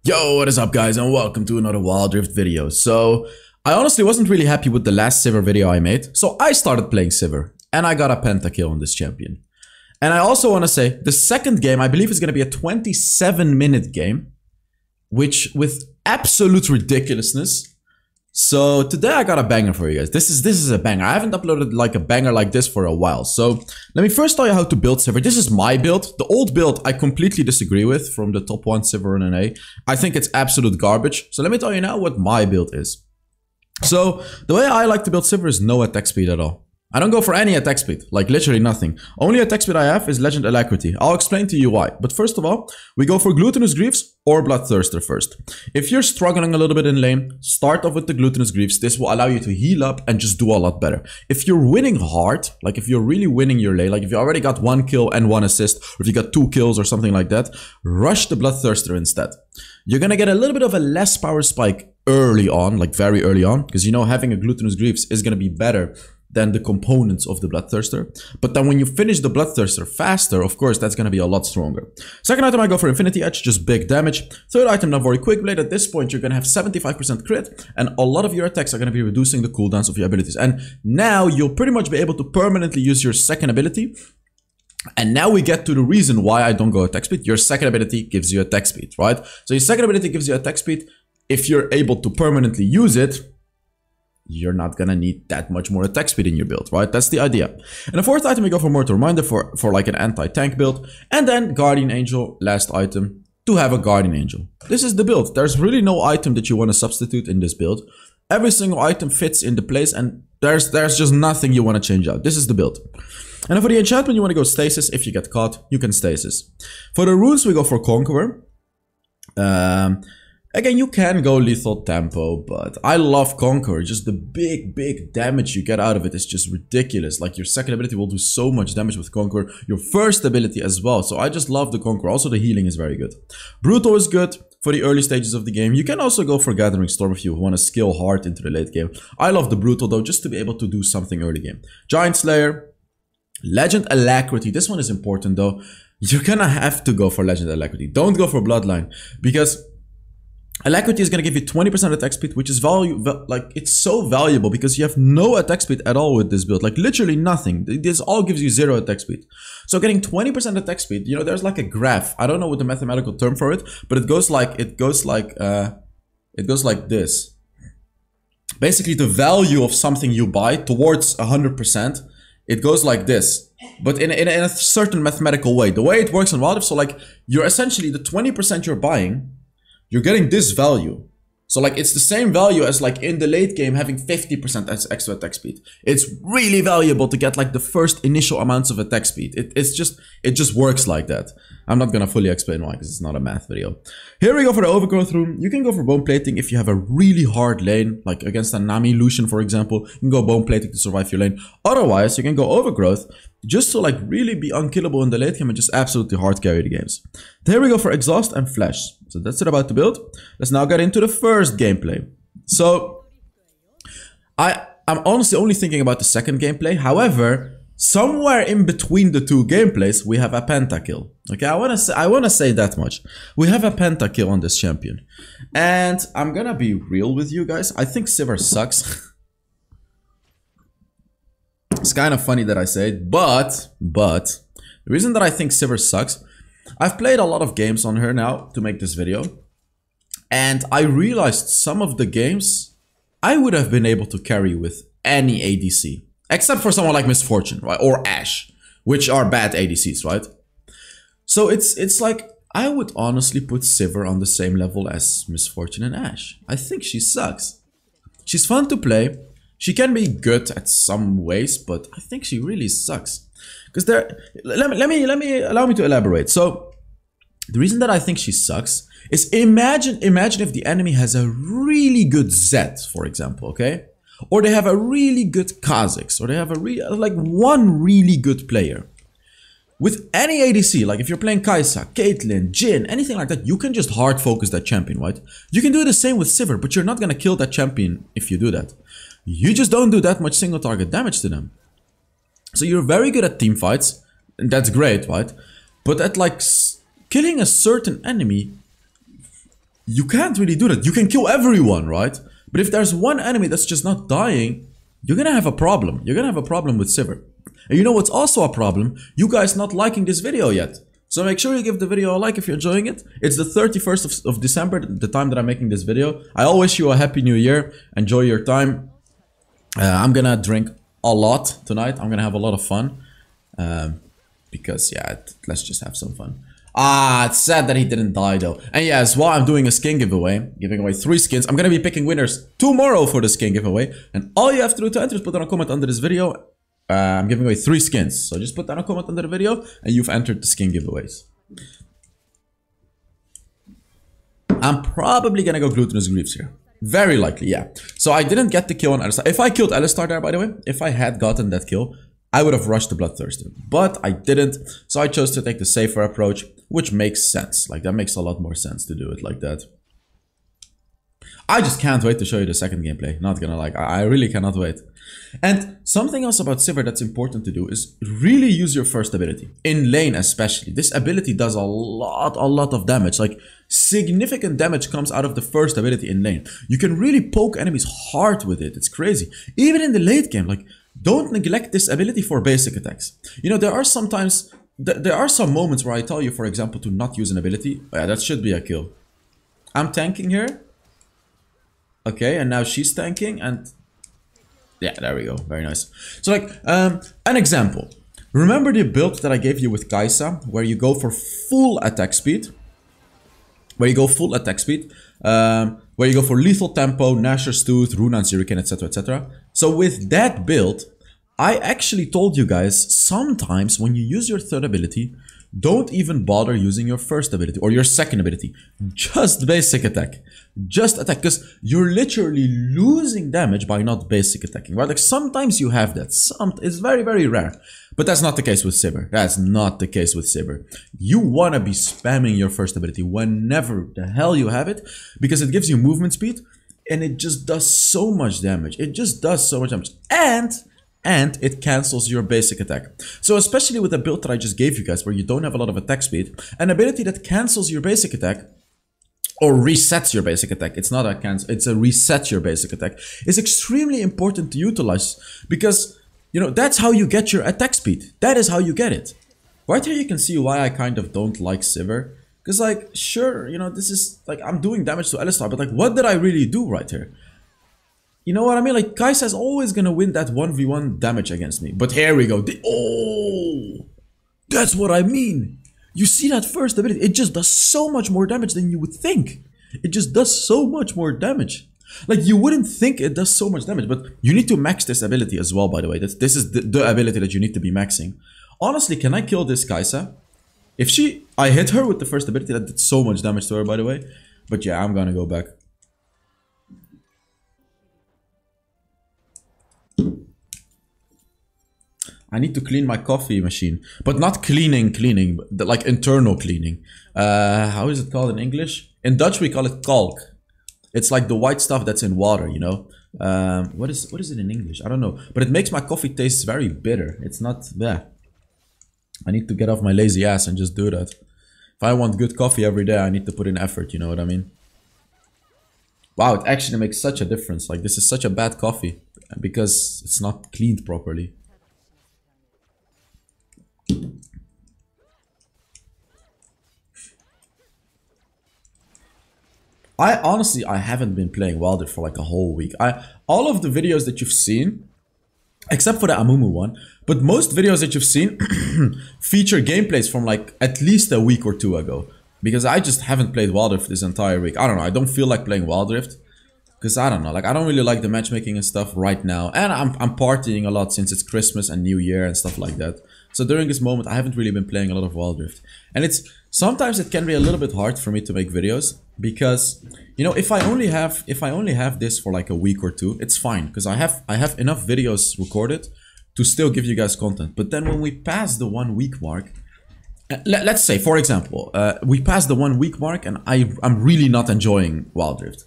Yo, what is up guys and welcome to another Wild Rift video. So, I honestly wasn't really happy with the last Sivir video I made, so I started playing Sivir, and I got a pentakill on this champion. And I also want to say, the second game I believe is going to be a 27-minute game, which with absolute ridiculousness. So today I got a banger for you guys. This is a banger. I haven't uploaded like a banger like this for a while. So let me first tell you how to build Sivir. This is my build. The old build I completely disagree with from the top 1 Sivir in an A. I think it's absolute garbage. So let me tell you now what my build is. So the way I like to build Sivir is no attack speed at all. I don't go for any attack speed, like literally nothing. Only attack speed I have is Legend Alacrity. I'll explain to you why. But first of all, we go for Glutinous Greaves or Bloodthirster first. If you're struggling a little bit in lane, start off with the Glutinous Greaves. This will allow you to heal up and just do a lot better. If you're winning hard, like if you're really winning your lane, like if you already got 1 kill and 1 assist, or if you got 2 kills or something like that, rush the Bloodthirster instead. You're gonna get a little bit of a less power spike early on, like very early on, because you know having a Glutinous Greaves is gonna be better than the components of the Bloodthirster. But then when you finish the Bloodthirster faster, of course, that's going to be a lot stronger. Second item, I go for Infinity Edge, just big damage. Third item, Navori Quick Blade. At this point, you're going to have 75% crit, and a lot of your attacks are going to be reducing the cooldowns of your abilities. And now you'll pretty much be able to permanently use your second ability. And now we get to the reason why I don't go attack speed. Your second ability gives you attack speed, right? So your second ability gives you attack speed. If you're able to permanently use it, you're not gonna need that much more attack speed in your build, right? That's the idea. And the fourth item, we go for Mortal Reminder for like an anti-tank build. And then Guardian Angel, last item, to have a Guardian Angel. This is the build. There's really no item that you want to substitute in this build. Every single item fits in the place, and there's just nothing you want to change out. This is the build. And for the enchantment, you want to go Stasis. If you get caught, you can Stasis. For the runes, we go for Conqueror. Again, you can go Lethal Tempo, but I love Conqueror. Just the big damage you get out of it is just ridiculous. Like, your second ability will do so much damage with Conqueror. Your first ability as well. So I just love the Conqueror. Also, the healing is very good. Brutal is good for the early stages of the game. You can also go for Gathering Storm if you want to skill hard into the late game. I love the Brutal, though, just to be able to do something early game. Giant Slayer. Legend Alacrity. This one is important, though. You're gonna have to go for Legend Alacrity. Don't go for Bloodline, because Alacrity is going to give you 20% attack speed, which is it's so valuable because you have no attack speed at all with this build. Like, literally nothing. This all gives you 0 attack speed. So getting 20% attack speed, you know, there's like a graph. I don't know what the mathematical term for it, but it goes like this. Basically, the value of something you buy towards 100%, it goes like this. But in a certain mathematical way. The way it works in Wild Rift, so like, you're essentially, the 20% you're buying, you're getting this value. So like, it's the same value as like in the late game having 50% as extra attack speed. It's really valuable to get like the first initial amounts of attack speed. It just works like that. I'm not gonna fully explain why, because it's not a math video. Here we go for the Overgrowth Rune. You can go for Bone Plating if you have a really hard lane, like against a Nami Lucian, for example. You can go Bone Plating to survive your lane. Otherwise, you can go Overgrowth just to like really be unkillable in the late game and just absolutely hard carry the games. Here we go for Exhaust and Flash. So that's it about the build. Let's now get into the first gameplay. So I'm honestly only thinking about the second gameplay. However, somewhere in between the two gameplays, we have a pentakill. Okay, I wanna say that much. We have a pentakill on this champion, and I'm gonna be real with you guys. I think Sivir sucks. It's kind of funny that I say it, but the reason that I think Sivir sucks, I've played a lot of games on her now to make this video, and I realized some of the games I would have been able to carry with any ADC. Except for someone like Misfortune, right? Or Ashe, which are bad ADCs, right? So it's like, I would honestly put Sivir on the same level as Misfortune and Ashe. I think she sucks. She's fun to play. She can be good at some ways, but I think she really sucks. Because allow me to elaborate. So the reason that I think she sucks is imagine if the enemy has a really good Zed, for example, okay? Or they have a really good Kha'Zix, or they have one really good player. With any ADC, like if you're playing Kai'Sa, Caitlyn, Jhin, anything like that, you can just hard focus that champion, right? You can do the same with Sivir, but you're not gonna kill that champion if you do that. You just don't do that much single target damage to them. So you're very good at team fights, and that's great, right? But at like killing a certain enemy, you can't really do that. You can kill everyone, right? But if there's one enemy that's just not dying, you're gonna have a problem. You're gonna have a problem with Sivir. And you know what's also a problem? You guys not liking this video yet. So make sure you give the video a like if you're enjoying it. It's the 31st of December, the time that I'm making this video. I all wish you a happy new year. Enjoy your time. I'm gonna drink a lot tonight. I'm gonna have a lot of fun. Because, yeah, let's just have some fun. Ah, it's sad that he didn't die though. And yeah, as well, I'm doing a skin giveaway. Giving away 3 skins. I'm gonna be picking winners tomorrow for the skin giveaway. And all you have to do to enter is put down a comment under this video. I'm giving away 3 skins. So just put down a comment under the video and you've entered the skin giveaways. I'm probably gonna go Glutinous Greaves here. Very likely, yeah. So I didn't get the kill on Alistar. If I killed Alistar there, by the way, if I had gotten that kill, I would have rushed the Bloodthirster. But I didn't. So I chose to take the safer approach, which makes sense. Like, that makes a lot more sense to do it like that. I just can't wait to show you the second gameplay. Not gonna lie, I really cannot wait. And something else about Sivir that's important to do is really use your first ability. In lane especially. This ability does a lot of damage. Like, significant damage comes out of the first ability in lane. You can really poke enemies hard with it. It's crazy. Even in the late game, like, don't neglect this ability for basic attacks. You know, there are sometimes... There are some moments where I tell you, for example, to not use an ability. Oh, yeah, that should be a kill. I'm tanking here. Okay, and now she's tanking and... Yeah, there we go. Very nice. So, like, an example. Remember the build that I gave you with Kai'Sa, where you go for full attack speed? Where you go full attack speed. Where you go for lethal tempo, Nashor's Tooth, Runaan's Hurricane, etc, etc. So with that build, I actually told you guys, sometimes when you use your third ability, don't even bother using your first ability or your second ability. Just basic attack. Just attack, because you're literally losing damage by not basic attacking, right? Like, sometimes you have that. It's very, very rare. But that's not the case with Sivir. That's not the case with Sivir. You want to be spamming your first ability whenever the hell you have it, because it gives you movement speed and it just does so much damage. It just does so much damage. And it cancels your basic attack. So especially with the build that I just gave you guys, where you don't have a lot of attack speed, an ability that cancels your basic attack, or resets your basic attack, it's not a cancel, it's a reset your basic attack, is extremely important to utilize, because, you know, that's how you get your attack speed. That is how you get it. Right here you can see why I kind of don't like Sivir. Because, like, sure, you know, this is, like, I'm doing damage to Alistar, but, like, what did I really do right here? You know what I mean? Like, Kai'Sa is always gonna win that 1v1 damage against me. But here we go. Oh! That's what I mean! You see that first ability? It just does so much more damage than you would think. It just does so much more damage. Like, you wouldn't think it does so much damage, but you need to max this ability as well, by the way. This is the ability that you need to be maxing. Honestly, can I kill this Kai'Sa? If I hit her with the first ability, that did so much damage to her, by the way. But yeah, I'm gonna go back. I need to clean my coffee machine, but not cleaning, but like internal cleaning. How is it called in English? In Dutch we call it kalk. It's like the white stuff that's in water, you know. What is it in English? I don't know, but it makes my coffee taste very bitter. It's not there. I need to get off my lazy ass and just do that. If I want good coffee every day, I need to put in effort, you know what I mean? Wow, it actually makes such a difference. Like, this is such a bad coffee because it's not cleaned properly. I haven't been playing Wilder for like a whole week. All of the videos that you've seen, except for the Amumu one, but most videos that you've seen feature gameplays from like at least a week or two ago. Because I just haven't played Wild Rift this entire week. I don't know, I don't feel like playing Wild Rift. Because I don't know, like I don't really like the matchmaking and stuff right now. And I'm partying a lot since it's Christmas and New Year and stuff like that. So during this moment, I haven't really been playing a lot of Wild Rift. And sometimes it can be a little bit hard for me to make videos. Because, you know, if I only have this for like a week or two, it's fine. Because I have enough videos recorded to still give you guys content. But then when we pass the 1 week mark, let's say, for example, we pass the 1 week mark and I'm really not enjoying Wild Rift.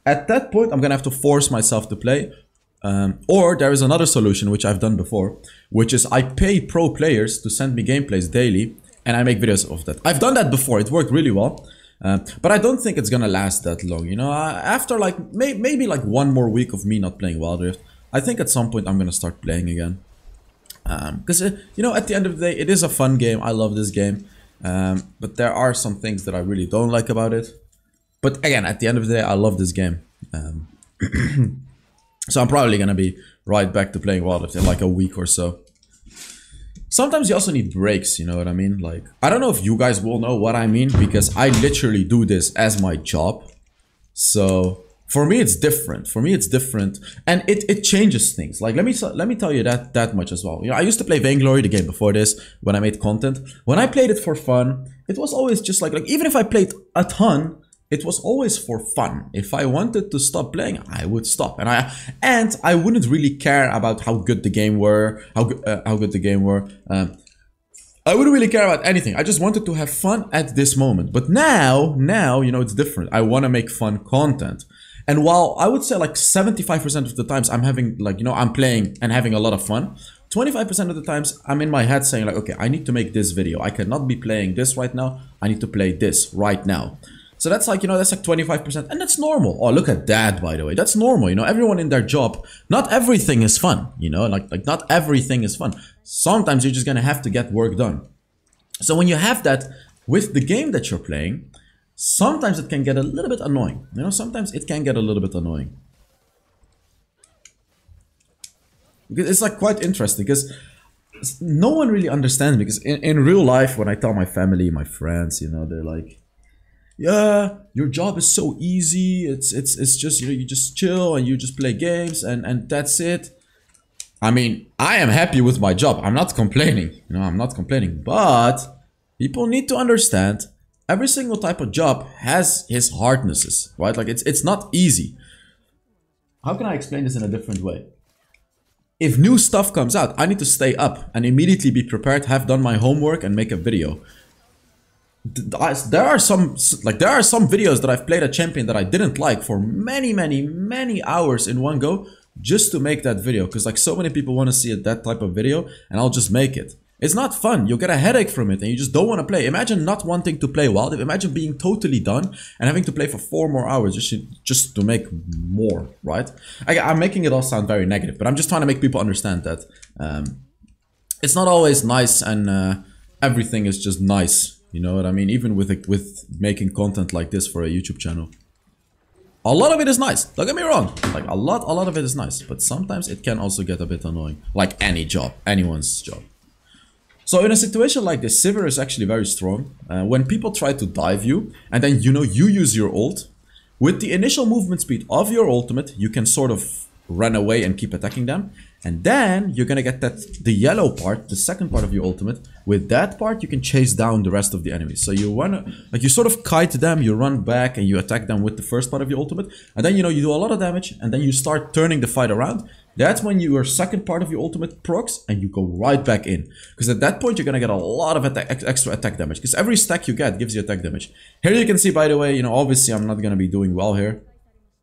At that point, I'm gonna have to force myself to play. Or there is another solution, which I've done before, which is I pay pro players to send me gameplays daily and I make videos of that. I've done that before, it worked really well. But I don't think it's gonna last that long, you know. After like maybe like one more week of me not playing Wild Rift, I think at some point I'm gonna start playing again. Because you know, at the end of the day, it is a fun game. I love this game, but there are some things that I really don't like about it. But again, at the end of the day, I love this game. So I'm probably gonna be right back to playing Wild Rift in like a week or so. Sometimes you also need breaks, you know what I mean? Like, I don't know if you guys will know what I mean, because I literally do this as my job. So for me, it's different. For me, it's different, and it changes things. Like, let me tell you that much as well. You know, I used to play Vainglory, the game before this, when I made content. When I played it for fun, it was always just like even if I played a ton, it was always for fun. If I wanted to stop playing, I would stop, and I wouldn't really care about how good the game were, how good the game were. I wouldn't really care about anything. I just wanted to have fun at this moment. But now, you know, it's different. I want to make fun content. And while I would say like 75% of the times I'm having, like, you know, I'm playing and having a lot of fun, 25% of the times I'm in my head saying like, okay, I need to make this video. I cannot be playing this right now. I need to play this right now. So that's like, you know, that's like 25%, and that's normal. Oh, look at that, by the way. That's normal, you know, everyone in their job, not everything is fun, you know, like not everything is fun. Sometimes you're just gonna have to get work done. So when you have that with the game that you're playing, sometimes it can get a little bit annoying. You know, sometimes it can get a little bit annoying. It's like quite interesting, because no one really understands me. Because in real life, when I tell my family, my friends, you know, they're like, yeah, your job is so easy. It's just, you know, you just chill and you just play games and that's it. I mean, I am happy with my job. I'm not complaining. You know, I'm not complaining. But people need to understand every single type of job has his hardnesses, right? Like it's not easy. How can I explain this in a different way? If new stuff comes out, I need to stay up and immediately be prepared, have done my homework and make a video. There are some videos that I've played a champion that I didn't like for many hours in one go, just to make that video, because like so many people want to see that type of video, and I'll just make it. It's not fun. You'll get a headache from it and you just don't want to play. Imagine not wanting to play Wild Rift. Imagine being totally done and having to play for 4 more hours just to make more, right? I'm making it all sound very negative, but I'm just trying to make people understand that it's not always nice and everything is just nice. You know what I mean? Even with making content like this for a YouTube channel. A lot of it is nice. Don't get me wrong. Like a lot of it is nice. But sometimes it can also get a bit annoying. Like any job. Anyone's job. So in a situation like this, Sivir is actually very strong. When people try to dive you, and then, you know, you use your ult, with the initial movement speed of your ultimate, you can sort of run away and keep attacking them. And then you're gonna get the yellow part, the second part of your ultimate. With that part, you can chase down the rest of the enemies. So you you sort of kite them, you run back and you attack them with the first part of your ultimate. And then, you know, you do a lot of damage and then you start turning the fight around. That's when your second part of your ultimate procs and you go right back in. Because at that point, you're gonna get a lot of extra attack damage. Because every stack you get gives you attack damage. Here you can see, by the way, you know, obviously I'm not gonna be doing well here.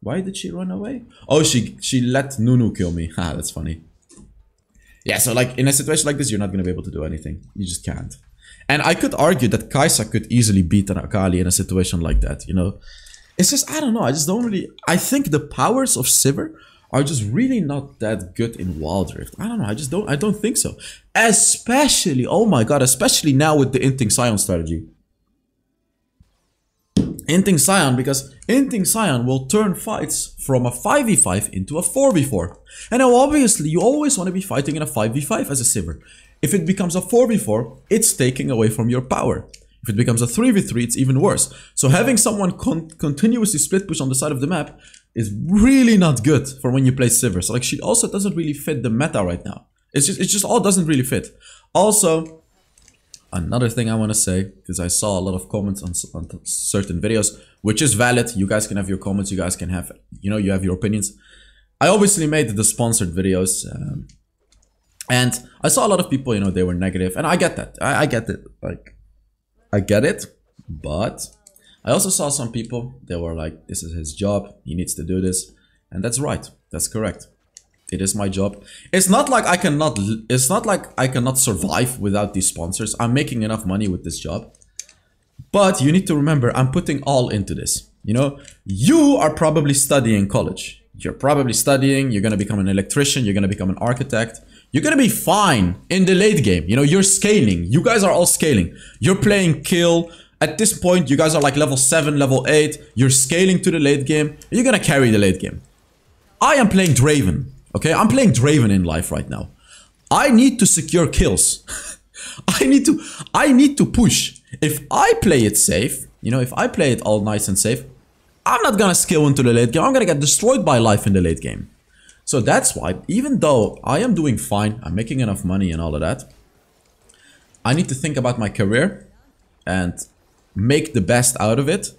Why did she run away? Oh, she let Nunu kill me. Ha, that's funny. Yeah, so like in a situation like this, you're not going to be able to do anything. You just can't. And I could argue that Kai'Sa could easily beat an Akali in a situation like that, you know. It's just, I don't know, I just don't really... I think the powers of Sivir are just really not that good in Wild Rift. I don't know, I don't think so. Especially, oh my god, especially now with the Inting Sion strategy. Inting Sion, because Inting Sion will turn fights from a 5v5 into a 4v4. And now obviously you always want to be fighting in a 5v5 as a Sivir. If it becomes a 4v4, it's taking away from your power. If it becomes a 3v3, it's even worse. So having someone continuously split push on the side of the map is really not good for when you play Sivir. So like she also doesn't really fit the meta right now. It just all doesn't really fit. Also, another thing I want to say, because I saw a lot of comments on certain videos, which is valid. You guys can have your comments, you guys can have, you know, you have your opinions. I obviously made the sponsored videos, and I saw a lot of people, you know, they were negative, and I get that. I get it, like, I get it, but I also saw some people, they were like, this is his job, he needs to do this, and that's right, that's correct. It is my job. It's not like I cannot survive without these sponsors. I'm making enough money with this job. But you need to remember, I'm putting all into this. You know, you are probably studying college. You're probably studying, you're gonna become an electrician, you're gonna become an architect. You're gonna be fine in the late game. You know, you're scaling. You guys are all scaling. You're playing kill. At this point, you guys are like level 7, level 8. You're scaling to the late game. You're gonna carry the late game. I am playing Draven. Okay, I'm playing Draven in life right now. I need to secure kills. I need to push. If I play it safe, you know, if I play it all nice and safe, I'm not gonna skill into the late game. I'm gonna get destroyed by life in the late game. So that's why, even though I am doing fine, I'm making enough money and all of that, I need to think about my career and make the best out of it,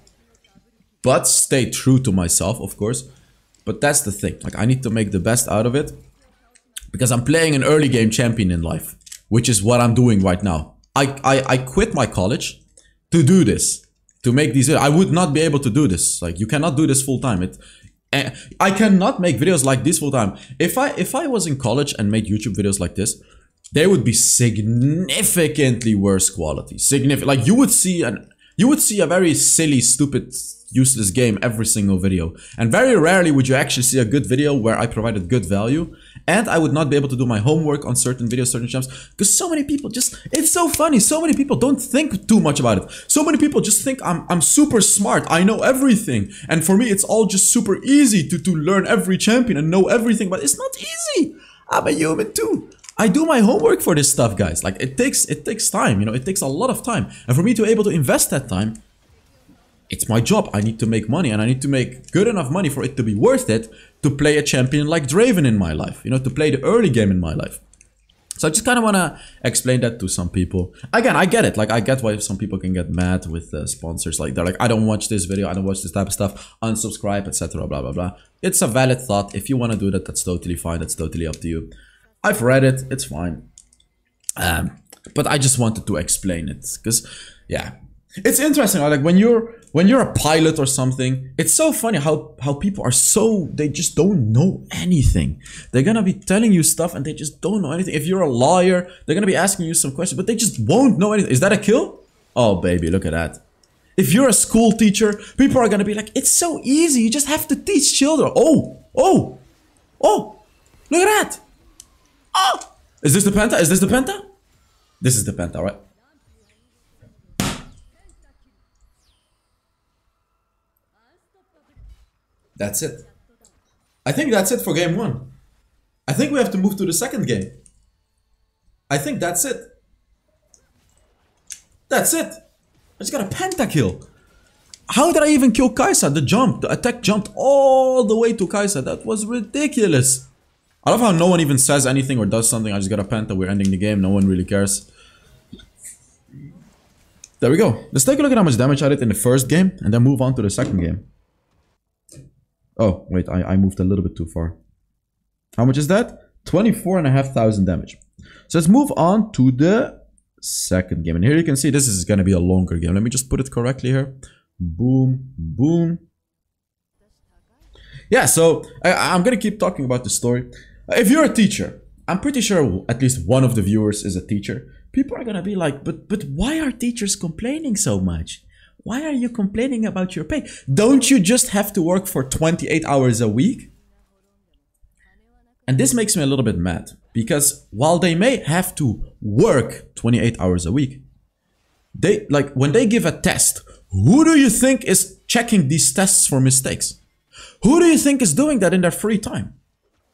but stay true to myself, of course. But that's the thing, like I need to make the best out of it because I'm playing an early game champion in life, which is what I'm doing right now. I quit my college to do this, to make these videos. I would not be able to do this. Like, you cannot do this full time. I cannot make videos like this full time. If I was in college and made YouTube videos like this, they would be significantly worse quality. Like you would see a very silly, stupid, useless game every single video. And very rarely would you actually see a good video where I provided good value. And I would not be able to do my homework on certain videos, certain champs. Because so many people just, it's so funny. So many people don't think too much about it. So many people just think I'm super smart. I know everything. And for me, it's all just super easy to learn every champion and know everything. But it's not easy. I'm a human too. I do my homework for this stuff, guys. Like, it takes time, you know, it takes a lot of time. And for me to be able to invest that time, it's my job. I need to make money, and I need to make good enough money for it to be worth it to play a champion like Draven in my life, you know, to play the early game in my life. So I just kind of want to explain that to some people. Again, I get it. Like, I get why some people can get mad with sponsors. Like, they're like, I don't watch this video, I don't watch this type of stuff, unsubscribe, etc. Blah, blah, blah. It's a valid thought. If you want to do that, that's totally fine. That's totally up to you. I've read it. It's fine. But I just wanted to explain it because, yeah, it's interesting. Like, when you're a pilot or something, it's so funny how people are so, they just don't know anything. They're gonna be telling you stuff and they just don't know anything. If you're a lawyer, they're gonna be asking you some questions, but they just won't know anything. Is that a kill? Oh, baby, look at that. If you're a school teacher, people are gonna be like, it's so easy. You just have to teach children. Oh, look at that. Oh, is this the penta? Is this the penta? This is the penta, right? That's it. I think that's it for game 1. I think we have to move to the second game. I think that's it. That's it. I just got a pentakill. How did I even kill Kai'Sa? The attack jumped all the way to Kai'Sa. That was ridiculous. I love how no one even says anything or does something. I just got a penta. We're ending the game. No one really cares. There we go. Let's take a look at how much damage I did in the first game and then move on to the second game. Oh, wait. I moved a little bit too far. How much is that? 24,500 damage. So let's move on to the second game. And here you can see this is going to be a longer game. Let me just put it correctly here. Boom, boom. Yeah, so I'm going to keep talking about the story. If you're a teacher, I'm pretty sure at least one of the viewers is a teacher. People are going to be like, but why are teachers complaining so much? Why are you complaining about your pay? Don't you just have to work for 28 hours a week? And this makes me a little bit mad. Because while they may have to work 28 hours a week, when they give a test, who do you think is checking these tests for mistakes? Who do you think is doing that in their free time?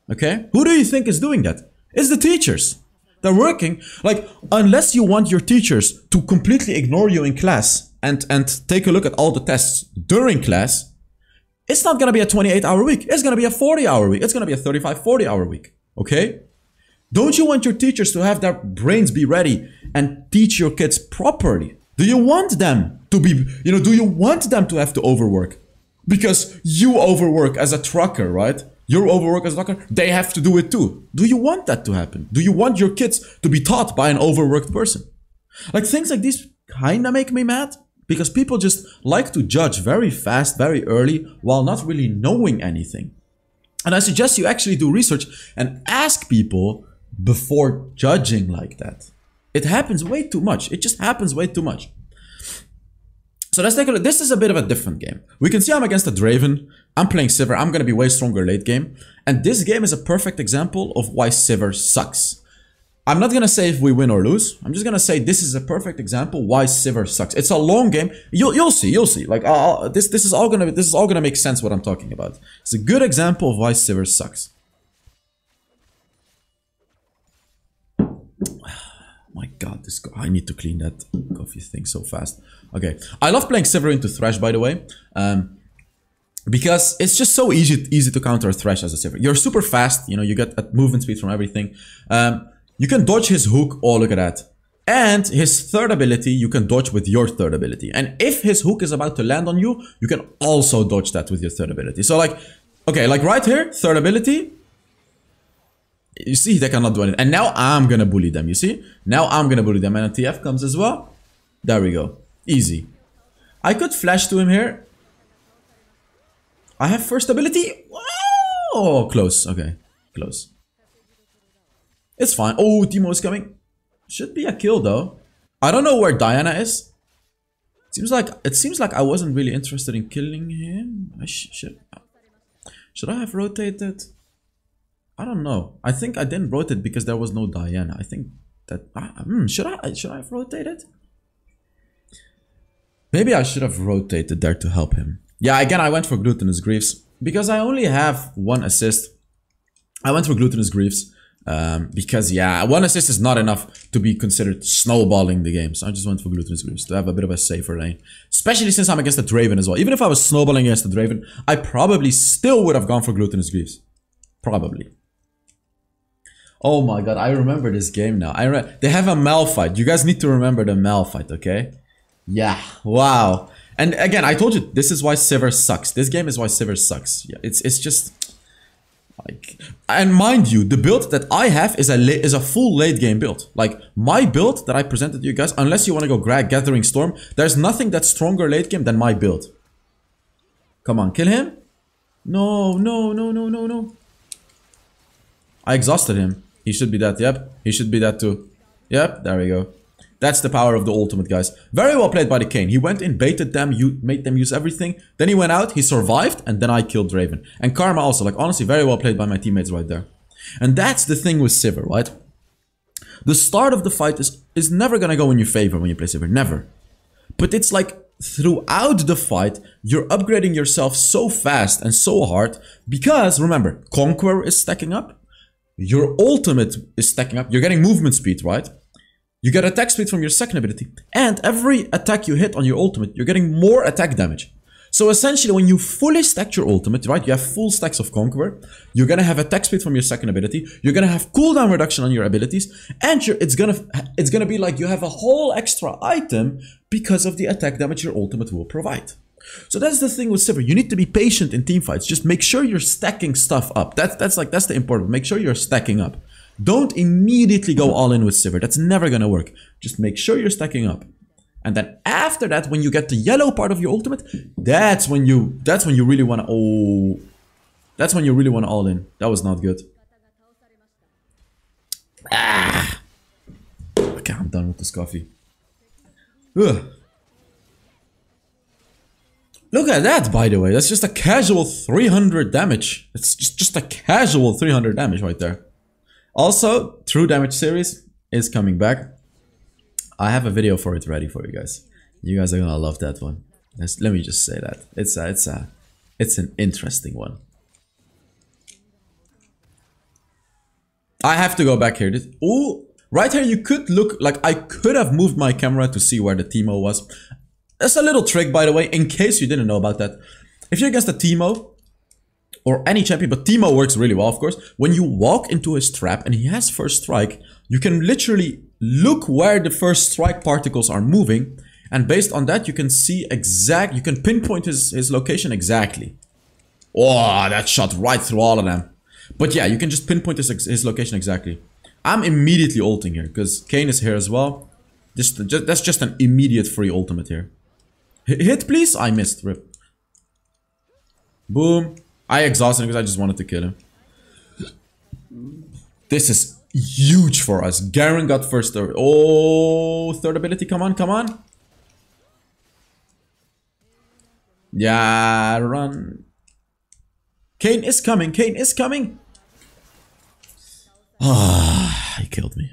Okay? Who do you think is doing that? It's the teachers. They're working. Like, unless you want your teachers to completely ignore you in class and take a look at all the tests during class, it's not going to be a 28-hour week. It's going to be a 40-hour week. It's going to be a 35, 40-hour week. Okay? Don't you want your teachers to have their brains be ready and teach your kids properly? Do you want them to be, do you want them to have to overwork? Because you overwork as a trucker, right? You overwork as a trucker, they have to do it too. Do you want that to happen? Do you want your kids to be taught by an overworked person? Like, things like these kinda make me mad. Because people just like to judge very fast, very early, while not really knowing anything. And I suggest you actually do research and ask people before judging like that. It happens way too much. It just happens way too much. So let's take a look. This is a bit of a different game. We can see I'm against a Draven. I'm playing Sivir. I'm going to be way stronger late game. And this game is a perfect example of why Sivir sucks. I'm not going to say if we win or lose. I'm just going to say this is a perfect example why Sivir sucks. It's a long game. You'll see. Like this is all going to make sense what I'm talking about. It's a good example of why Sivir sucks. My god, this I need to clean that coffee thing so fast. Okay, I love playing Sivir into Thresh, by the way, because it's just so easy to counter Thresh as a Sivir. You're super fast, you know, you get a movement speed from everything. You can dodge his hook. Oh, look at that. And his third ability, you can dodge with your third ability. And if his hook is about to land on you, you can also dodge that with your third ability. So like, okay, like right here, third ability. You see, they cannot do anything. And now I'm gonna bully them, you see? Now I'm gonna bully them. And a TF comes as well. There we go. Easy. I could flash to him here. I have first ability. Oh, close. Okay, close. It's fine. Oh, Teemo is coming. Should be a kill though. I don't know where Diana is. It seems like I wasn't really interested in killing him. Should I have rotated? I don't know. I think I didn't rotate because there was no Diana. I think that should I have rotated? Maybe I should have rotated there to help him. Yeah, again I went for Glutinous Griefs because I only have one assist. I went for Glutinous Griefs because yeah, one assist is not enough to be considered snowballing the game. So I just went for Glutinous Griefs to have a bit of a safer lane, especially since I'm against the Draven as well. Even if I was snowballing against the Draven, I probably still would have gone for Glutinous Griefs. Probably. Oh my god, I remember this game now. They have a Malphite. You guys need to remember the Malphite, okay? Yeah, wow. And again, I told you, this is why Sivir sucks. This game is why Sivir sucks. Yeah, it's just like, and mind you, the build that I have is a full late game build. Like my build that I presented to you guys, unless you want to go Gathering Storm, there's nothing that's stronger late game than my build. Come on, kill him. No. I exhausted him. He should be that, yep. He should be that too. Yep, there we go. That's the power of the ultimate, guys. Very well played by the Kayn. He went in, baited them, made them use everything. Then he went out, he survived, and then I killed Draven. And Karma also, like honestly, very well played by my teammates right there. And that's the thing with Sivir, right? The start of the fight is never gonna go in your favor when you play Sivir, never. But it's like, throughout the fight, you're upgrading yourself so fast and so hard. Because, remember, Conqueror is stacking up. Your ultimate is stacking up. You're getting movement speed, right? You get attack speed from your second ability. And every attack you hit on your ultimate, you're getting more attack damage. So essentially, when you fully stack your ultimate, right? You have full stacks of Conqueror. You're gonna have attack speed from your second ability. You're gonna have cooldown reduction on your abilities. And it's gonna be like you have a whole extra item because of the attack damage your ultimate will provide. So that's the thing with Sivir. You need to be patient in teamfights. Just make sure you're stacking stuff up. That's the important. Make sure you're stacking up. Don't immediately go all in with Sivir. That's never gonna work. Just make sure you're stacking up. And then after that, when you get the yellow part of your ultimate, that's when you really wanna that's when you really wanna all in. That was not good. Okay, I'm done with this coffee. Ugh. Look at that, by the way. That's just a casual 300 damage. It's just a casual 300 damage right there. Also, True Damage series is coming back. I have a video for it ready for you guys. You guys are gonna love that one. Let me just say that. It's an interesting one. I have to go back here. Oh, right here you could look like I could have moved my camera to see where the Teemo was. That's a little trick, by the way, in case you didn't know about that. If you're against a Teemo, or any champion, but Teemo works really well, of course. When you walk into his trap and he has first strike, you can literally look where the first strike particles are moving. And based on that, you can see you can pinpoint his location exactly. Oh, that shot right through all of them. But yeah, you can just pinpoint his location exactly. I'm immediately ulting here, because Kayn is here as well. That's just an immediate free ultimate here. Hit, please? I missed. Rip. Boom. I exhausted him because I just wanted to kill him. This is huge for us. Garen got first third. Oh, third ability. Come on, come on. Yeah, run. Kane is coming. Kane is coming. Ah, he killed me.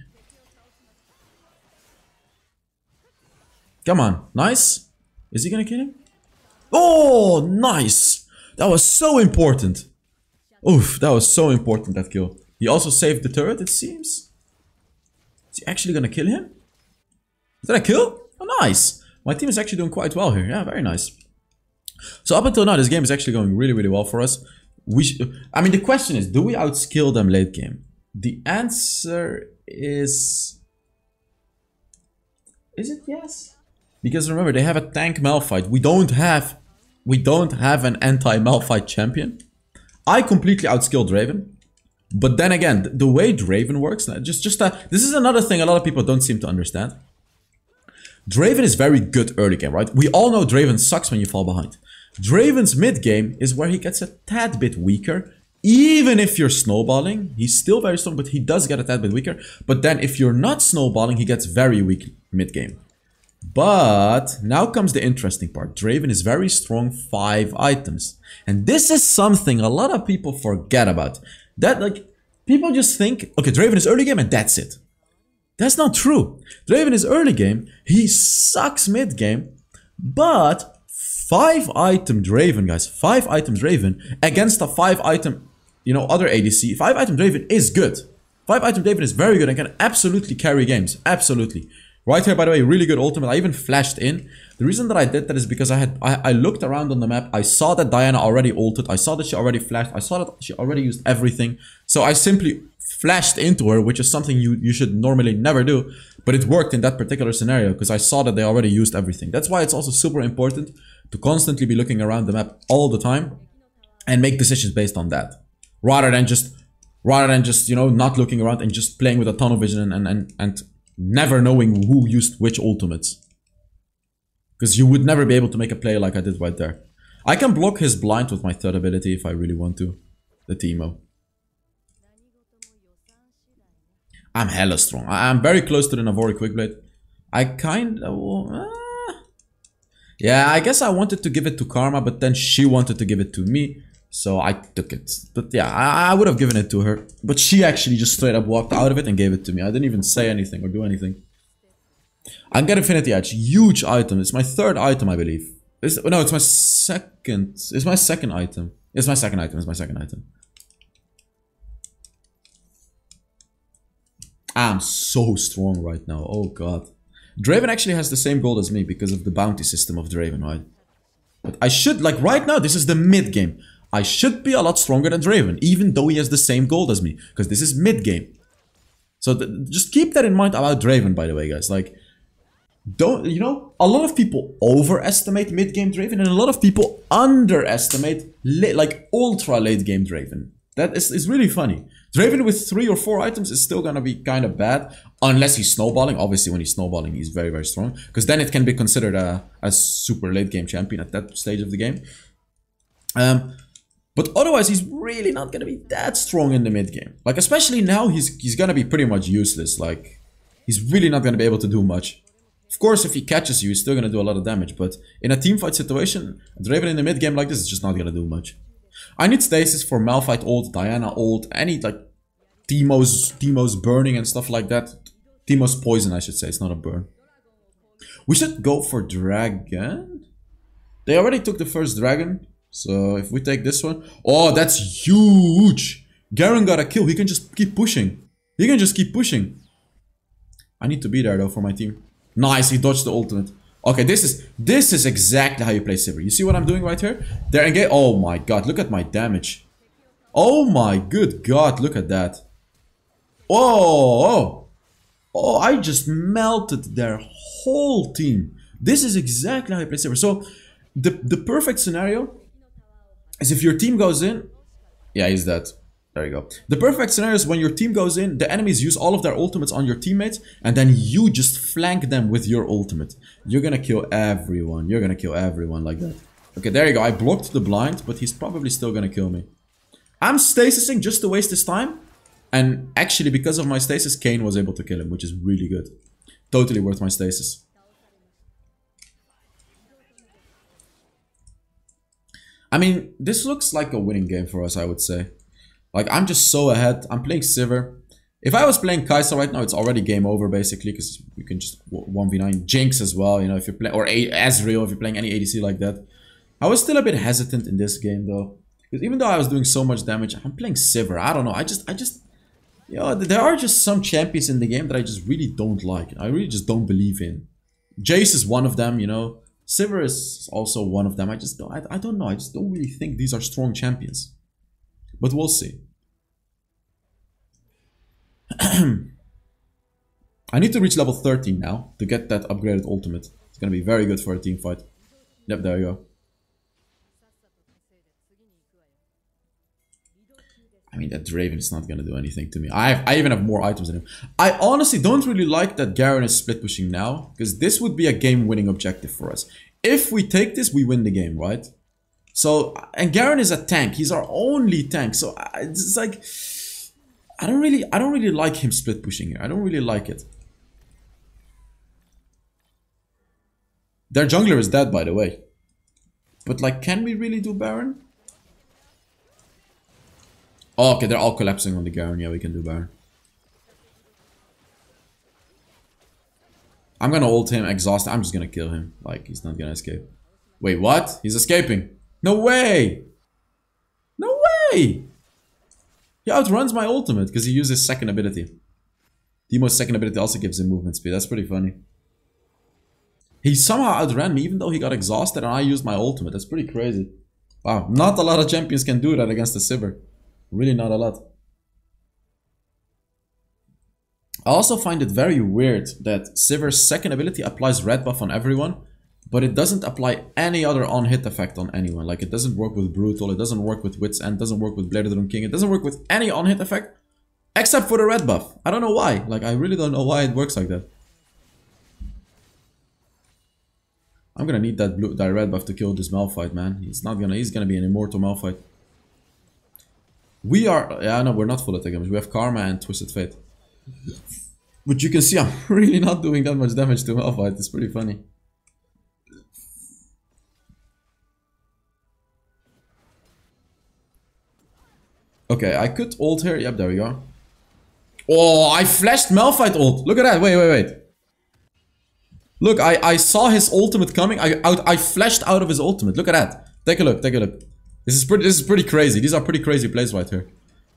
Come on. Nice. Is he gonna kill him? Oh, nice. That was so important. Oof, that was so important, that kill. He also saved the turret, it seems. Is he actually gonna kill him? Is that a kill? Oh, nice. My team is actually doing quite well here. Yeah, very nice. So up until now, this game is actually going really, really well for us. I mean, the question is, do we outskill them late game? The answer is... Is it yes? Because remember, they have a tank Malphite. We don't have an anti-Malphite champion. I completely outskilled Draven. But then again, the way Draven works, this is another thing a lot of people don't seem to understand. Draven is very good early game, right? We all know Draven sucks when you fall behind. Draven's mid game is where he gets a tad bit weaker. Even if you're snowballing, he's still very strong, but he does get a tad bit weaker. But then if you're not snowballing, he gets very weak mid game. But now comes the interesting part. Draven is very strong 5 items. And this is something a lot of people forget about. That, like, people just think, okay, Draven is early game and that's it. That's not true. Draven is early game, he sucks mid game, but 5 item Draven, guys, 5 items Draven against a 5 item, you know, other ADC, 5 item Draven is good. 5 item Draven is very good and can absolutely carry games, absolutely. Right here, by the way, really good ultimate. I even flashed in. The reason that I did that is because I looked around on the map. I saw that Diana already ulted. I saw that she already flashed. I saw that she already used everything. So I simply flashed into her, which is something you should normally never do. But it worked in that particular scenario because I saw that they already used everything. That's why it's also super important to constantly be looking around the map all the time and make decisions based on that. Rather than just, you know, not looking around and just playing with a tunnel vision and never knowing who used which ultimates. Because you would never be able to make a play like I did right there. I can block his blind with my third ability if I really want to. The Teemo. I'm hella strong. I'm very close to the Navori Quickblade. I kinda... yeah, I guess I wanted to give it to Karma, but then she wanted to give it to me. So I took it. But yeah, I would have given it to her. But she actually just straight up walked out of it and gave it to me. I didn't even say anything or do anything. I get Infinity Edge. Huge item. It's my 3rd item, I believe. No, it's my second. It's my second item. It's my second item. It's my second item. I'm so strong right now. Oh god. Draven actually has the same gold as me because of the bounty system of Draven, right? But I should, like right now, this is the mid game. I should be a lot stronger than Draven, even though he has the same gold as me. Because this is mid game. So just keep that in mind about Draven, by the way, guys. Like, don't, you know, a lot of people overestimate mid game Draven and a lot of people underestimate like ultra late game Draven. That is really funny. Draven with 3 or 4 items is still gonna be kind of bad. Unless he's snowballing. Obviously, when he's snowballing, he's very, very strong. Because then it can be considered a super late game champion at that stage of the game. But otherwise, he's really not gonna be that strong in the mid game. Like, especially now, he's gonna be pretty much useless. Like, he's really not gonna be able to do much. Of course, if he catches you, he's still gonna do a lot of damage. But in a teamfight situation, Draven in the mid game like this is just not gonna do much. I need stasis for Malphite ult, Diana ult, any like Teemo's burning and stuff like that. Teemo's poison, I should say. It's not a burn. We should go for dragon. They already took the first dragon. So if we take this one... Oh, that's huge! Garen got a kill. He can just keep pushing. He can just keep pushing. I need to be there though for my team. Nice, he dodged the ultimate. Okay, this is exactly how you play Sivir. You see what I'm doing right here? They're engaged. Oh my god, look at my damage. Oh my good god, look at that. Oh, oh, I just melted their whole team. This is exactly how you play Sivir. So, the perfect scenario is if your team goes in. Yeah, he's dead. There you go. The perfect scenario is when your team goes in, the enemies use all of their ultimates on your teammates, and then you just flank them with your ultimate. You're gonna kill everyone. You're gonna kill everyone like that. Okay, there you go. I blocked the blind, but he's probably still gonna kill me. I'm stasising just to waste his time. And actually, because of my stasis, Kane was able to kill him, which is really good. Totally worth my stasis. I mean, this looks like a winning game for us, I would say. Like, I'm just so ahead. I'm playing Sivir. If I was playing Kai'Sa right now, it's already game over, basically, because you can just 1v9 Jinx as well, you know, if you're playing, or Ezreal, if you're playing any ADC like that. I was still a bit hesitant in this game, though. Because even though I was doing so much damage, I'm playing Sivir. I don't know, I just, you know, there are just some champions in the game that I just really don't like. I really just don't believe in. Jace is one of them, you know. Sivir is also one of them. I just don't, I don't know. I just don't really think these are strong champions. But we'll see. I need to reach level 13 now to get that upgraded ultimate. It's gonna be very good for a team fight. Yep, there you go. I mean, that Draven is not gonna do anything to me. I even have more items than him. I honestly don't really like that Garen is split pushing now, because this would be a game-winning objective for us. If we take this, we win the game, right? So, and Garen is a tank. He's our only tank. So it's like, I don't really like him split pushing here. I don't really like it. Their jungler is dead, by the way. But like, can we really do Baron? Oh, okay, they're all collapsing on the Garen. Yeah, we can do Baron. I'm gonna ult him, exhaust him. I'm just gonna kill him. Like, he's not gonna escape. Wait, what? He's escaping. No way! No way! He outruns my ultimate because he uses second ability. Teemo's second ability also gives him movement speed. That's pretty funny. He somehow outran me even though he got exhausted and I used my ultimate. That's pretty crazy. Wow, not a lot of champions can do that against the Sivir. Really not a lot. I also find it very weird that Sivir's second ability applies red buff on everyone, but it doesn't apply any other on-hit effect on anyone. Like, it doesn't work with Brutal, it doesn't work with Wit's End, it doesn't work with Blade of the Rune King, it doesn't work with any on-hit effect, except for the red buff. I don't know why. Like, I really don't know why it works like that. I'm gonna need that red buff to kill this Malphite, man. He's gonna be an immortal Malphite. We are, yeah, no, we're not full attack damage. We have Karma and Twisted Fate. But you can see I'm really not doing that much damage to Malphite. It's pretty funny. Okay, I could ult here. Yep, there we go. Oh, I flashed Malphite ult. Look at that. Wait. Look, I saw his ultimate coming. I flashed out of his ultimate. Look at that. Take a look. This is pretty crazy. These are pretty crazy plays right here.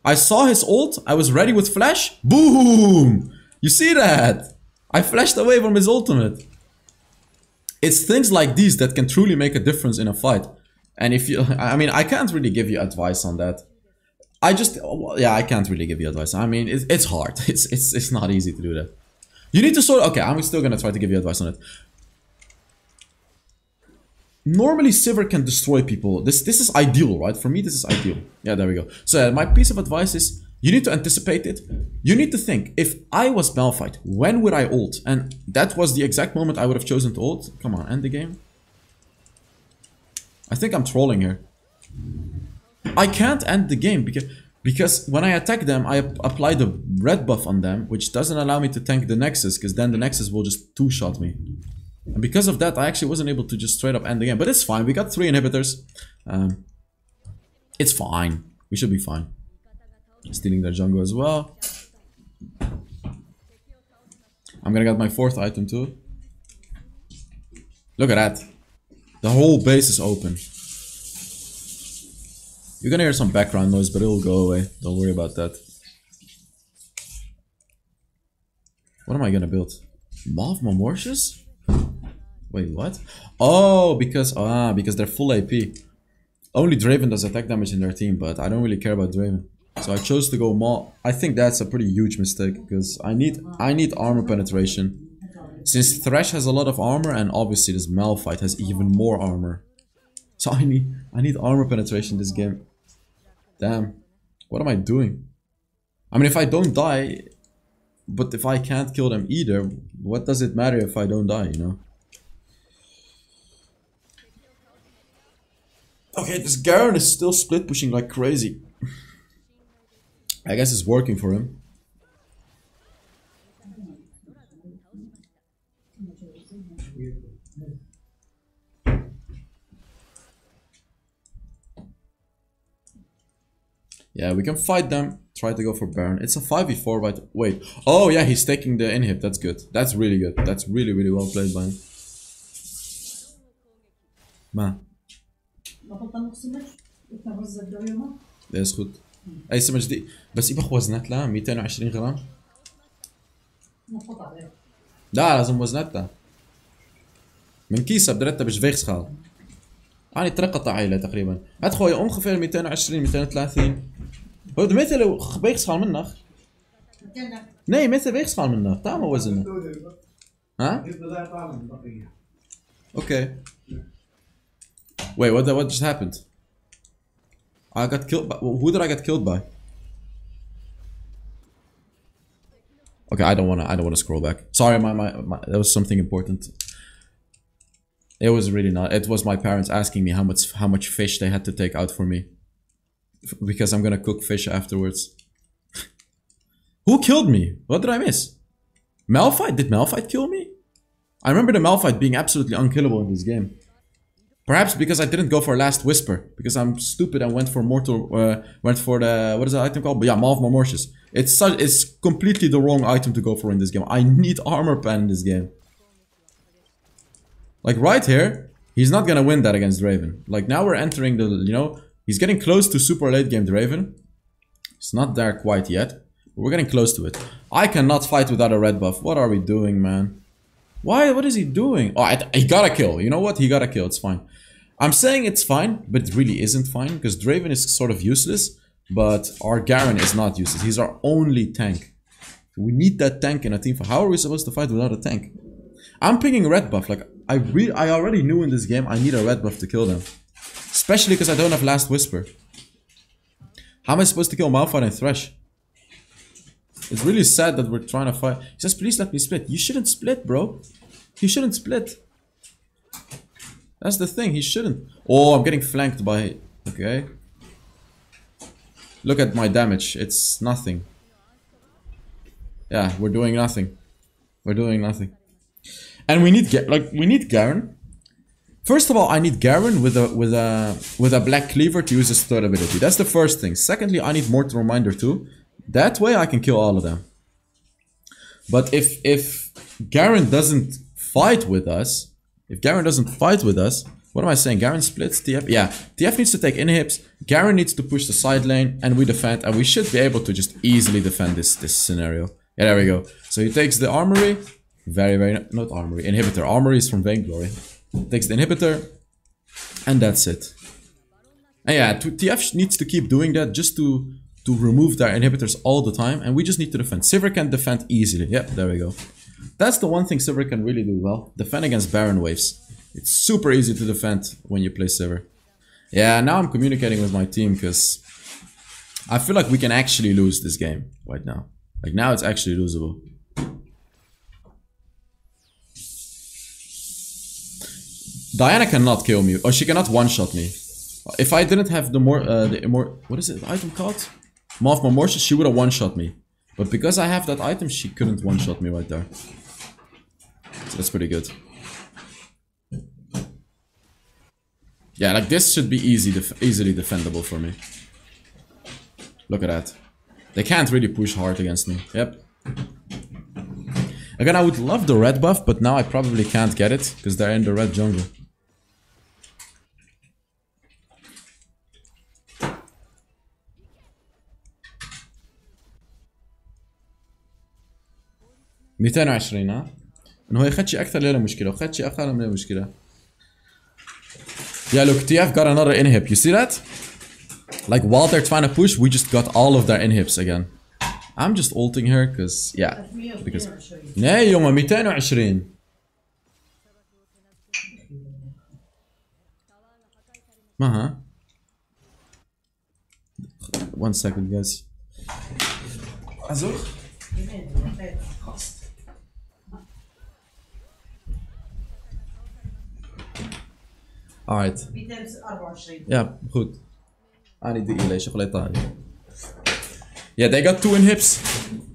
I saw his ult. I was ready with flash. Boom! You see that? I flashed away from his ultimate. It's things like these that can truly make a difference in a fight. And if you, I mean, I can't really give you advice on that. Yeah, I can't really give you advice. I mean, it's hard. It's not easy to do that. You need to sort of, okay, I'm still gonna try to give you advice on it. Normally, Sivir can destroy people. This is ideal, right? For me, this is ideal. Yeah, there we go. So my piece of advice is, you need to anticipate it. You need to think, if I was Malphite, when would I ult? And that was the exact moment I would have chosen to ult. Come on, end the game. I think I'm trolling here. I can't end the game because when I attack them, I apply the red buff on them, which doesn't allow me to tank the Nexus, because then the Nexus will just two-shot me. And because of that, I actually wasn't able to just straight up end the game. But it's fine. We got 3 inhibitors. It's fine. We should be fine. Stealing their jungle as well. I'm gonna get my 4th item too. Look at that. The whole base is open. You're gonna hear some background noise, but it'll go away. Don't worry about that. What am I gonna build? Mav Mortius? Wait, what? Oh, because they're full AP. Only Draven does attack damage in their team, but I don't really care about Draven. So I chose to go Maw. I think that's a pretty huge mistake, because I need armor penetration. Since Thresh has a lot of armor, and obviously this Malphite has even more armor. So I need armor penetration this game. Damn. What am I doing? I mean, if I don't die, but if I can't kill them either, what does it matter if I don't die, you know? Okay, this Garen is still split pushing like crazy. I guess it's working for him. Yeah, we can fight them. Try to go for Baron. It's a 5v4, right? Wait. Oh, yeah, he's taking the inhib. That's good. That's really good. That's really, really well played by him. ما ده يسخط اي سمج دي بس يبقى وزنت لها 220 غرام لا لازم وزنتها من كيسة بدرتها مش فيغس خال يعني ترقط عائلة تقريبا ادخل يا ام خفير 220 230 هو مثل فيغس خال منك ني مثل فيغس خال منك تعال وزنها ها اوكي wait what just happened I got killed by who did I get killed by okay I don't wanna scroll back sorry my that was something important it was really not it was my parents asking me how much fish they had to take out for me because I'm gonna cook fish afterwards who killed me what did I miss Malphite did Malphite kill me I remember the Malphite being absolutely unkillable in this game perhaps because I didn't go for Last Whisper because I'm stupid and went for Mortal went for the what is that item called? But yeah, Maw of Mormortius. It's completely the wrong item to go for in this game. I need armor pen in this game. Like right here, he's not gonna win that against Draven. Like now we're entering the he's getting close to super late game Draven. It's not there quite yet, but we're getting close to it. I cannot fight without a red buff. What are we doing, man? Why? What is he doing? Oh, he got a kill. You know what? He got a kill. It's fine. I'm saying it's fine, but it really isn't fine because Draven is sort of useless, but our Garen is not useless. He's our only tank. We need that tank in a team. How are we supposed to fight without a tank? I'm picking red buff. Like I already knew in this game I need a red buff to kill them, especially because I don't have Last Whisper. How am I supposed to kill Malphite and Thresh? It's really sad that we're trying to fight. He says, please let me split. You shouldn't split, bro. You shouldn't split. That's the thing, he shouldn't. Oh, I'm getting flanked by... Okay. Look at my damage. It's nothing. Yeah, we're doing nothing. We're doing nothing. And we need Garen. First of all, I need Garen with a black cleaver to use his third ability. That's the first thing. Secondly, I need Mortal Reminder too. That way I can kill all of them. But if Garen doesn't fight with us, what am I saying? Garen splits TF? Yeah, TF needs to take inhibs, Garen needs to push the side lane, and we defend, and we should be able to just easily defend this scenario. Yeah, there we go. So he takes the armory, not armory, inhibitor. Armory is from Vainglory. Takes the inhibitor, and that's it. And yeah, TF needs to keep doing that just to remove their inhibitors all the time, and we just need to defend. Sivir can defend easily. Yep, there we go. That's the one thing Sivir can really do well. Defend against Baron waves. It's super easy to defend when you play Sivir. Yeah, now I'm communicating with my team because I feel like we can actually lose this game right now. Like now it's actually losable. Diana cannot kill me. Or she cannot one-shot me. If I didn't have the what is it? The item called? Maw of Mormortius, she would have one-shot me. But because I have that item, she couldn't one-shot me right there. So that's pretty good. Yeah, like this should be easily defendable for me. Look at that. They can't really push hard against me. Yep. Again, I would love the red buff, but now I probably can't get it because they're in the red jungle. $220 ها؟ انه هو ياخد شيء اكثر لا مشكله وخد شيء اقل من مشكله. Yeah, look, TF got another inhib. You see that? Like while they're trying to push, we just got all of their inhibs again. I'm just ulting her because yeah, because nee jongen 220. ما 1 second guys. Azur. Alright. Yeah, goed. I need the delay, chocolate. Yeah, they got 2 inhibs,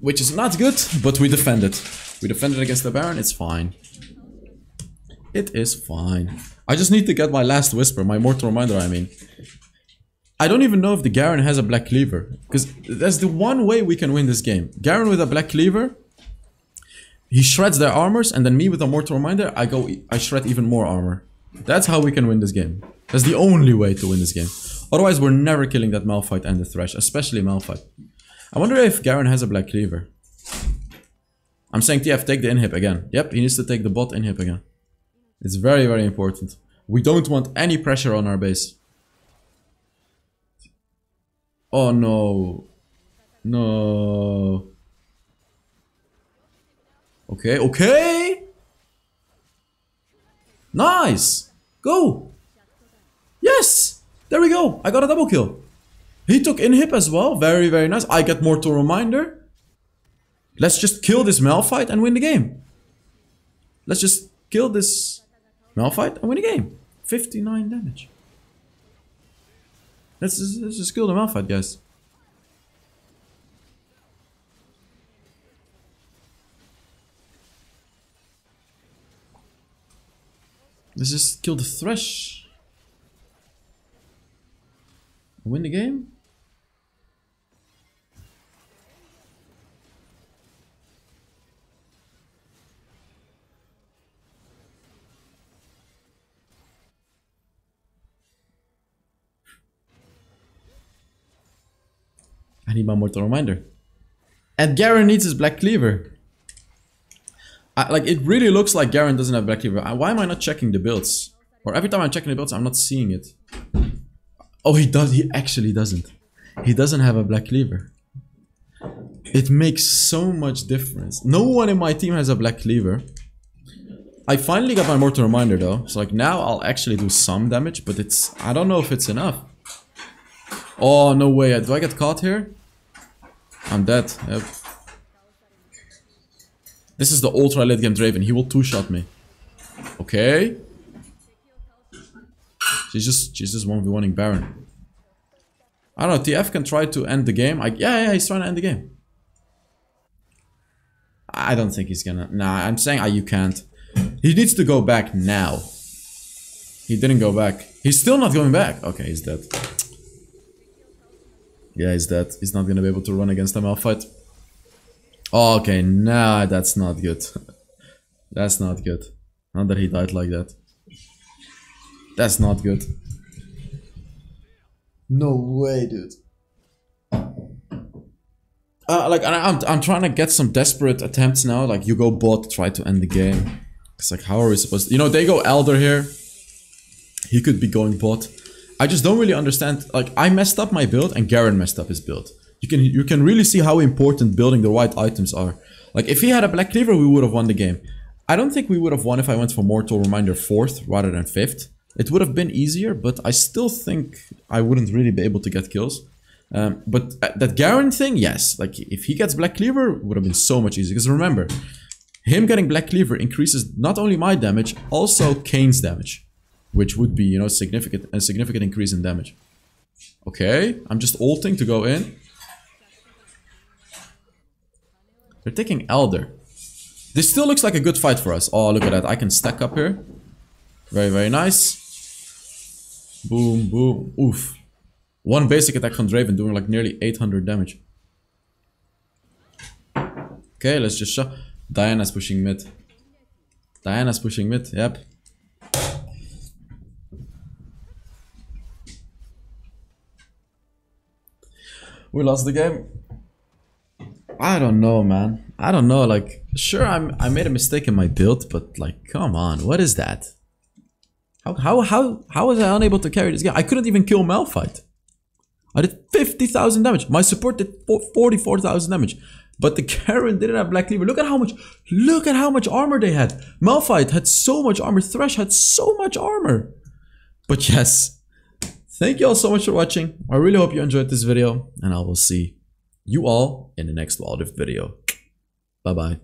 which is not good, but we defended. We defended against the Baron, it's fine. It is fine. I just need to get my Last Whisper, my Mortal Reminder, I mean. I don't even know if the Garen has a Black Cleaver. Because that's the one way we can win this game. Garen with a Black Cleaver, he shreds their armors, and then me with a Mortal Reminder, I shred even more armor. That's how we can win this game. That's the only way to win this game. Otherwise, we're never killing that Malphite and the Thresh, especially Malphite. I wonder if Garen has a Black Cleaver. I'm saying TF, take the inhib again. Yep, he needs to take the bot inhib again. It's very, very important. We don't want any pressure on our base. Oh no. No. Okay, okay. Nice. Go. Yes. There we go. I got a double kill. He took inhib as well. Very, very nice. I get Mortal Reminder. Let's just kill this Malphite and win the game. Let's just kill this Malphite and win the game. 59 damage. Let's just kill the Malphite, guys. Let's just kill the Thresh. Win the game? I need my Mortal Reminder. And Garen needs his Black Cleaver. Like, it really looks like Garen doesn't have Black Cleaver. Why am I not checking the builds? Or every time I'm checking the builds, I'm not seeing it. Oh, he does. He actually doesn't. He doesn't have a Black Cleaver. It makes so much difference. No one in my team has a Black Cleaver. I finally got my Mortal Reminder though. So like now I'll actually do some damage, but it's... I don't know if it's enough. Oh, no way. Do I get caught here? I'm dead. Yep. This is the ultra late game Draven. He will two-shot me. Okay. She's just 1v1ing Baron. I don't know. TF can try to end the game. Yeah, he's trying to end the game. I don't think he's gonna... Nah, I'm saying you can't. He needs to go back now. He didn't go back. He's still not going back. Okay, he's dead. Yeah, he's dead. He's not gonna be able to run against a Malphite. Oh, okay, nah, that's not good. That's not good. Not that he died like that. That's not good. No way, dude. Like, I'm trying to get some desperate attempts now. Like, you go bot, try to end the game. It's like, how are we supposed to... You know, they go Elder here. He could be going bot. I just don't really understand. Like, I messed up my build and Garen messed up his build. You can really see how important building the right items are. Like, if he had a Black Cleaver, we would have won the game. I don't think we would have won if I went for Mortal Reminder 4th rather than 5th. It would have been easier, but I still think I wouldn't really be able to get kills. But that Garen thing, yes. Like, if he gets Black Cleaver, it would have been so much easier. Because remember, him getting Black Cleaver increases not only my damage, also Kane's damage. Which would be, you know, a significant increase in damage. Okay, I'm just ulting to go in. They're taking Elder. This still looks like a good fight for us. Oh, look at that. I can stack up here. Very, very nice. Boom, boom. Oof. One basic attack from Draven doing like nearly 800 damage. Okay, let's just show. Diana's pushing mid. Diana's pushing mid, yep. We lost the game. I don't know, man. I don't know, like, sure, I made a mistake in my build, but like, come on, what is that? How was I unable to carry this game? I couldn't even kill Malphite. I did 50,000 damage. My support did 44,000 damage. But the Garen didn't have Black Cleaver. Look at how much armor they had. Malphite had so much armor. Thresh had so much armor. But yes, thank you all so much for watching. I really hope you enjoyed this video, and I will see you all in the next Wild Rift video. Bye bye.